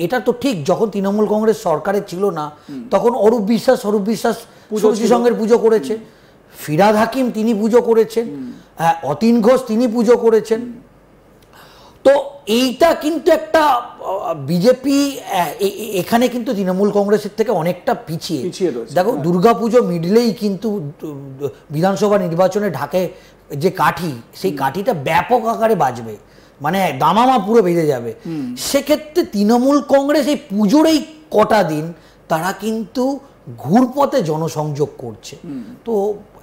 এটা তো ঠিক, যখন তৃণমূল কংগ্রেস সরকারে ছিল না তখন অরূপ বিশ্বাস সুরুচি সংঘের পুজো করেছে, ফিরহাদ হাকিম তিনি পুজো করেছেন, অতীন ঘোষ তিনি পুজো করেছেন। তো এইটা কিন্তু একটা বিজেপি এখানে কিন্তু তৃণমূল কংগ্রেসের থেকে অনেকটা পিছিয়ে রয়েছে। দেখো দুর্গাপুজো মিডলেই কিন্তু বিধানসভা নির্বাচনে ঢাকে যে কাঠি, সেই কাঠিটা ব্যাপক আকারে বাজবে, মানে দামামা পুরো বেঁধে যাবে। সেক্ষেত্রে তৃণমূল কংগ্রেস এই পুজোর এই কটা দিন তারা কিন্তু ঘুরপথে জনসংযোগ করছে। তো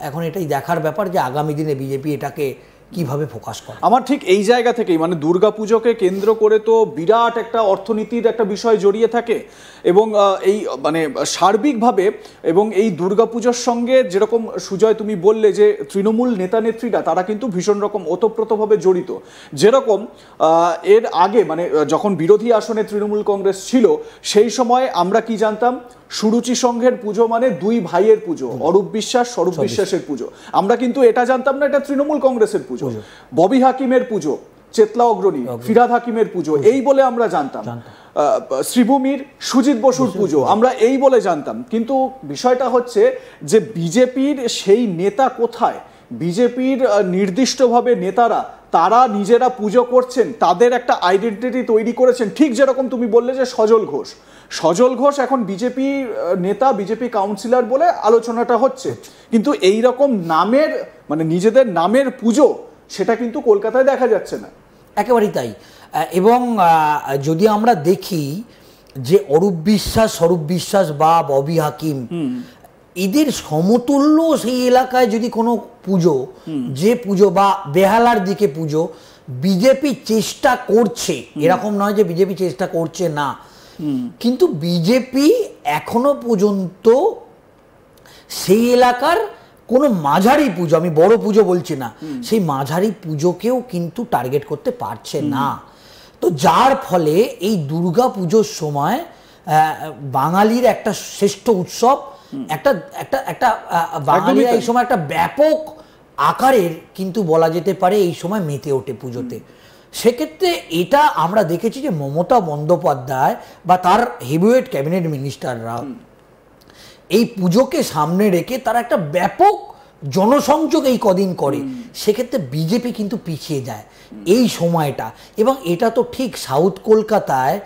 এখন এটাই দেখার ব্যাপার যে আগামী দিনে বিজেপি এটাকে কিভাবে ফোকাস করে। আমার ঠিক এই জায়গা থেকেই মানে দুর্গাপুজোকে কেন্দ্র করে তো বিরাট একটা অর্থনীতির একটা বিষয় জড়িয়ে থাকে এবং এই মানে সার্বিকভাবে এবং এই দুর্গাপুজোর সঙ্গে যেরকম সুজয় তুমি বললে যে তৃণমূল নেতা নেত্রীরা তারা কিন্তু ভীষণ রকম ওতপ্রোতভাবে জড়িত। যেরকম এর আগে মানে যখন বিরোধী আসনে তৃণমূল কংগ্রেস ছিল সেই সময় আমরা কি জানতাম, সুরুচি সংঘের পুজো মানে দুই ভাইয়ের পুজো, অরূপ বিশ্বাস স্বরূপ বিশ্বাসের পুজো। আমরা কিন্তু এটা জানতাম না এটা তৃণমূল কংগ্রেসের পুজো। ববি হাকিমের পুজো, চেতলা অগ্রণী ফিরহাদ হাকিমের পুজো এই বলে আমরা জানতাম। শ্রীভূমির সুজিত বসুর পুজো আমরা এই বলে জানতাম। কিন্তু বিষয়টা হচ্ছে যে বিজেপির সেই নেতা কোথায়? বিজেপির নির্দিষ্টভাবে নেতারা তারা নিজেরা পুজো করছেন, তাদের একটা আইডেন্টিটি তৈরি করেছেন। ঠিক যেরকম তুমি বললে যে সজল ঘোষ এখন বিজেপি নেতা, বিজেপি কাউন্সিলর বলে আলোচনাটা হচ্ছে, কিন্তু এই রকম নামের মানে নিজেদের নামের পুজো সেটা কিন্তু কলকাতায় দেখা যাচ্ছে না। একেবারেই তাই। এবং যদি আমরা দেখি যে অরূপ বিশ্বাস স্বরূপ বিশ্বাস বা ববি হাকিম এদের সমতুল্য সেই এলাকায় যদি কোনো পুজো, যে পুজো বা বেহালার দিকে পুজো বিজেপি চেষ্টা করছে, এরকম নয় যে বিজেপি চেষ্টা করছে না, কিন্তু বিজেপি এখনো পর্যন্ত সেই এলাকার কোনো মাঝারি পুজো, আমি বড় পুজো বলছি না, সেই মাঝারি পুজোকেও কিন্তু টার্গেট করতে পারছে না। তো যার ফলে এই দুর্গা পুজোর সময় বাঙালির একটা শ্রেষ্ঠ উৎসব, একটা একটা একটা বাঙালিরা এই সময় একটা ব্যাপক আকারের কিন্তু বলা যেতে পারে এই সময় মেতে ওঠে পুজোতে। সেক্ষেত্রে এটা আমরা দেখেছি যে মমতা বন্দ্যোপাধ্যায় বা তার হেভিওয়েট ক্যাবিনেট মিনিস্টাররা এই পুজোকে সামনে রেখে তারা একটা ব্যাপক জনসংযোগ এই কদিন করে। সেক্ষেত্রে বিজেপি কিন্তু পিছিয়ে যায় এই সময়টা। এবং এটা তো ঠিক সাউথ কলকাতায়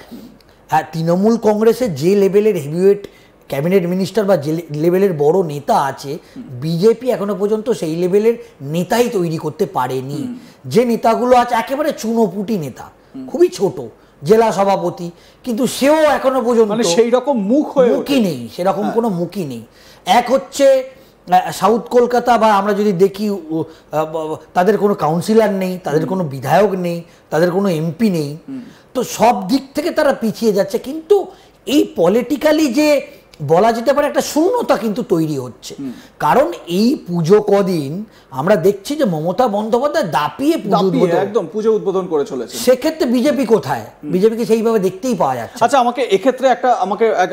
তৃণমূল কংগ্রেসের যে লেভেলের হেভিওয়েট ক্যাবিনেট মিনিস্টার বা যে লেভেলের বড় নেতা আছে, বিজেপি এখনো পর্যন্ত সেই লেভেলের নেতাই তৈরি করতে পারেনি। যে নেতাগুলো আছে একেবারে চুনোপুটি নেতা, খুবই ছোট জেলা সভাপতি, কিন্তু সেও এখনো পর্যন্ত সেই রকম মুখই নেই, সেরকম কোনো মুখই নেই। এক হচ্ছে সাউথ কলকাতা বা আমরা যদি দেখি তাদের কোনো কাউন্সিলর নেই, তাদের কোনো বিধায়ক নেই, তাদের কোনো এমপি নেই। তো সব দিক থেকে তারা পিছিয়ে যাচ্ছে। কিন্তু এই পলিটিক্যালি যে বলা যেতে পারে একটা শূন্যতা কিন্তু তৈরি হচ্ছে, কারণ এই পুজো কদিন আমরা দেখছি যে মমতা বন্দ্যোপাধ্যায় দাপিয়ে একদম পুজো উদ্বোধন করে চলেছে। সেক্ষেত্রে বিজেপি কোথায়? বিজেপিকে সেইভাবে দেখতেই পাওয়া যাচ্ছে। আচ্ছা, আমাকে এক্ষেত্রে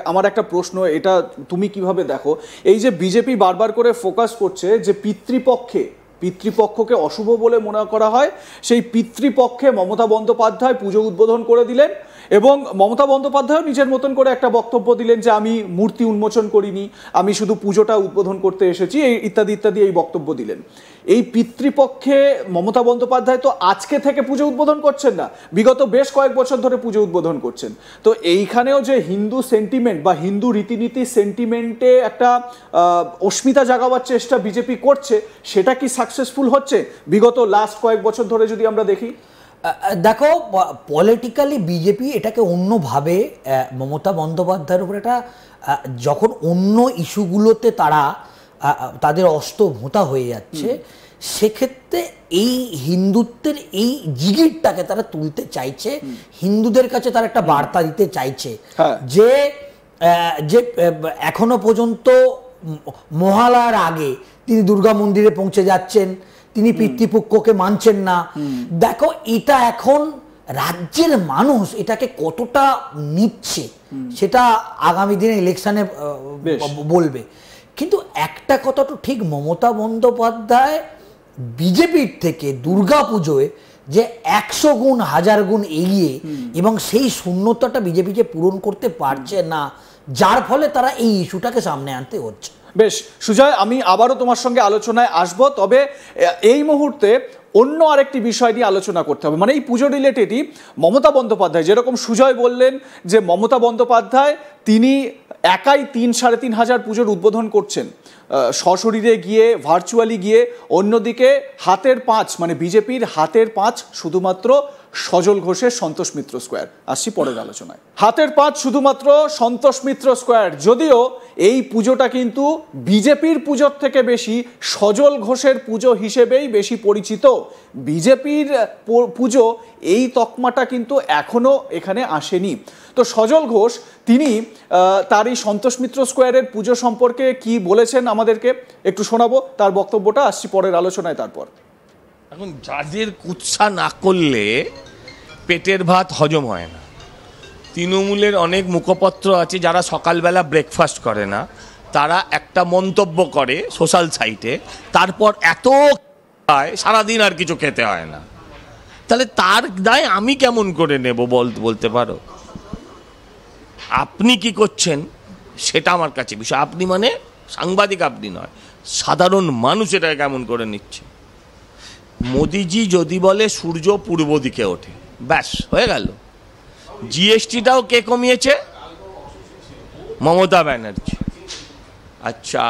আমার একটা প্রশ্ন, এটা তুমি কিভাবে দেখো? এই যে বিজেপি বারবার করে ফোকাস করছে যে পিতৃপক্ষকে অশুভ বলে মনে করা হয়, সেই পিতৃপক্ষে মমতা বন্দ্যোপাধ্যায় পুজো উদ্বোধন করে দিলেন এবং মমতা বন্দ্যোপাধ্যায় নিজের মতন করে একটা বক্তব্য দিলেন যে আমি মূর্তি উন্মোচন করিনি, আমি শুধু পুজোটা উদ্বোধন করতে এসেছি, ইত্যাদি ইত্যাদি এই বক্তব্য দিলেন। এই পিতৃপক্ষে মমতা বন্দ্যোপাধ্যায় তো আজকে থেকে পুজো উদ্বোধন করছেন না, বিগত বেশ কয়েক বছর ধরে পুজো উদ্বোধন করছেন। তো এইখানেও যে হিন্দু সেন্টিমেন্ট বা হিন্দু রীতিনীতি সেন্টিমেন্টে একটা অস্মিতা জাগাবার চেষ্টা বিজেপি করছে, সেটা কি সাকসেসফুল হচ্ছে বিগত লাস্ট কয়েক বছর ধরে যদি আমরা দেখি? দেখো, পলিটিক্যালি বিজেপি এটাকে অন্যভাবে মমতা বন্দ্যোপাধ্যায়ের উপর একটা যখন অন্য ইস্যুগুলোতে তাদের অস্ত্র ভোঁতা হয়ে যাচ্ছে, সেক্ষেত্রে এই হিন্দুত্বের এই জিগিরটাকে তারা তুলতে চাইছে, হিন্দুদের কাছে তারা একটা বার্তা দিতে চাইছে যে এখনো পর্যন্ত মহালয়ার আগে তিনি দুর্গা মন্দিরে পৌঁছে যাচ্ছেন, তিনি পিতৃপক্ষকে মানছেন না। দেখো, এটা এখন রাজ্যের মানুষ এটাকে কতটা নিচ্ছে সেটা আগামী দিনে ইলেকশনে বলবে। কিন্তু একটা কথা তো ঠিক, মমতা বন্দ্যোপাধ্যায় বিজেপির থেকে দুর্গা পুজোয় যে 100 গুণ 1000 গুণ এগিয়ে, এবং সেই শূন্যতাটা বিজেপিকে পূরণ করতে পারছে না, যার ফলে তারা এই ইস্যুটাকে সামনে আনতে হচ্ছে। বেশ সুজয়, আমি আবারও তোমার সঙ্গে আলোচনায় আসব, তবে এই মুহূর্তে অন্য আরেকটি বিষয় নিয়ে আলোচনা করতে হবে, মানে এই পুজো রিলেটেডই। মমতা বন্দ্যোপাধ্যায়, যেরকম সুজয় বললেন যে মমতা বন্দ্যোপাধ্যায় তিনি একাই 3-3.5 হাজার পুজোর উদ্বোধন করছেন, সশরীরে গিয়ে, ভার্চুয়ালি গিয়ে। অন্যদিকে হাতের পাঁচ, মানে বিজেপির হাতের পাঁচ শুধুমাত্র সজল ঘোষের সন্তোষ মিত্র স্কোয়ার। আসছি পরের আলোচনায়। হাতের পাঁচ শুধুমাত্র সন্তোষ মিত্র স্কোয়ার, যদিও এই পুজোটা কিন্তু বিজেপির পুজোর থেকে বেশি সজল ঘোষের পুজো হিসেবেই বেশি পরিচিত। বিজেপির পুজো, এই তকমাটা কিন্তু এখনো এখানে আসেনি। তো সজল ঘোষ তিনি তার এই সন্তোষ মিত্র স্কোয়ারের পুজো সম্পর্কে কি বলেছেন আমাদেরকে একটু শোনাবো, তার বক্তব্যটা। আসছি পরের আলোচনায় তারপর। এখন যাদের কুৎসা না করলে পেটের ভাত হজম হয় না। তৃণমূলের অনেক মুখপত্র আছে যারা সকালবেলা ব্রেকফাস্ট করে না, তারা একটা মন্তব্য করে সোশ্যাল সাইটে, তারপর এত সারাদিন আর কিছু খেতে হয় না। তাহলে তার দায় আমি কেমন করে নেব বলতে পারো? আপনি কি করছেন সেটা আমার কাছে বিষয়। আপনি মানে সাংবাদিক আপনি নয়, সাধারণ মানুষ এটা কেমন করে নিচ্ছে। মোদিজি যদি বলে সূর্য পূর্ব দিকে ওঠে, ব্যাস হয়ে গেল। জিএসটিটাও কে কমিয়েছে? মমতা ব্যানার্জি। আচ্ছা,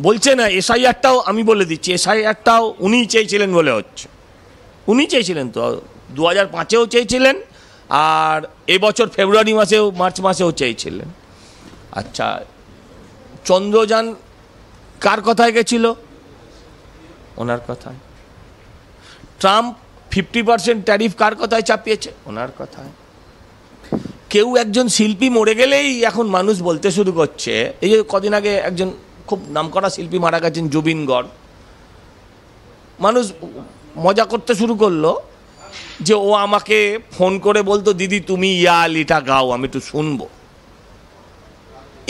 বলছে না এসআইআরটাও, আমি বলে দিচ্ছি, এসআইআরটাও উনিই চেয়েছিলেন বলে হচ্ছে। উনি চেয়েছিলেন তো, 2005-এও চেয়েছিলেন, আর এবছর ফেব্রুয়ারি মাসেও, মার্চ মাসেও চেয়েছিলেন। আচ্ছা, চন্দ্রযান কার কথায় গেছিল? ওনার কথায়। ট্রাম্প 50% ট্যারিফ কার কথায় চাপিয়েছে? ওনার কথায়। কেউ একজন শিল্পী মরে গেলেই এখন মানুষ বলতে শুরু করছে, এই যে কদিন আগে একজন খুব নামকরা শিল্পী মারা গেছেন, জুবিন গর্গ, মানুষ মজা করতে শুরু করলো যে ও আমাকে ফোন করে বলতো, দিদি তুমি ইয়া আলিটা গাও, আমি একটু শুনবো।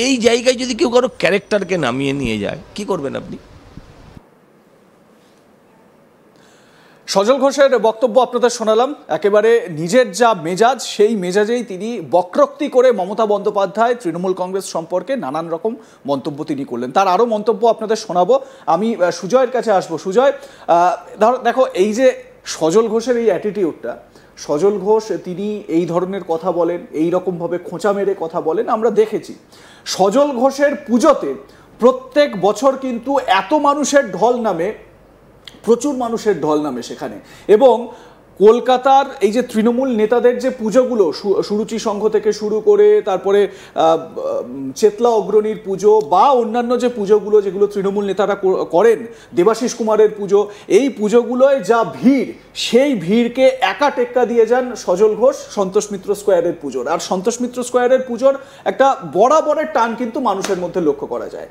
এই জায়গায় যদি কেউ কারো ক্যারেক্টারকে নামিয়ে নিয়ে যায়, কি করবেন আপনি? সজল ঘোষের বক্তব্য আপনাদের শোনালাম। একেবারে নিজের যা মেজাজ, সেই মেজাজেই তিনি বক্রোক্তি করে মমতা বন্দ্যোপাধ্যায়, তৃণমূল কংগ্রেস সম্পর্কে নানান রকম মন্তব্য তিনি করলেন। তার আরও মন্তব্য আপনাদের শোনাবো। আমি সুজয়ের কাছে আসবো। সুজয়, দেখো এই যে সজল ঘোষের এই অ্যাটিটিউডটা, সজল ঘোষ তিনি এই ধরনের কথা বলেন, এই রকমভাবে খোঁচা মেরে কথা বলেন, আমরা দেখেছি। সজল ঘোষের পুজোতে প্রত্যেক বছর কিন্তু এত মানুষের ঢল নামে, প্রচুর মানুষের ঢল নামে সেখানে। এবং কলকাতার এই যে তৃণমূল নেতাদের যে পুজোগুলো, সুরুচি সংঘ থেকে শুরু করে, তারপরে চেতলা অগ্রণীর পুজো বা অন্যান্য যে পুজোগুলো যেগুলো তৃণমূল নেতারা করেন, দেবাশিস কুমারের পুজো, এই পুজোগুলোয় যা ভিড়, সেই ভিড়কে একা টেক্কা দিয়ে যান সজল ঘোষ সন্তোষ মিত্র স্কোয়ারের পুজোর। আর সন্তোষ মিত্র স্কোয়ারের পুজোর একটা বরাবরের টান কিন্তু মানুষের মধ্যে লক্ষ্য করা যায়।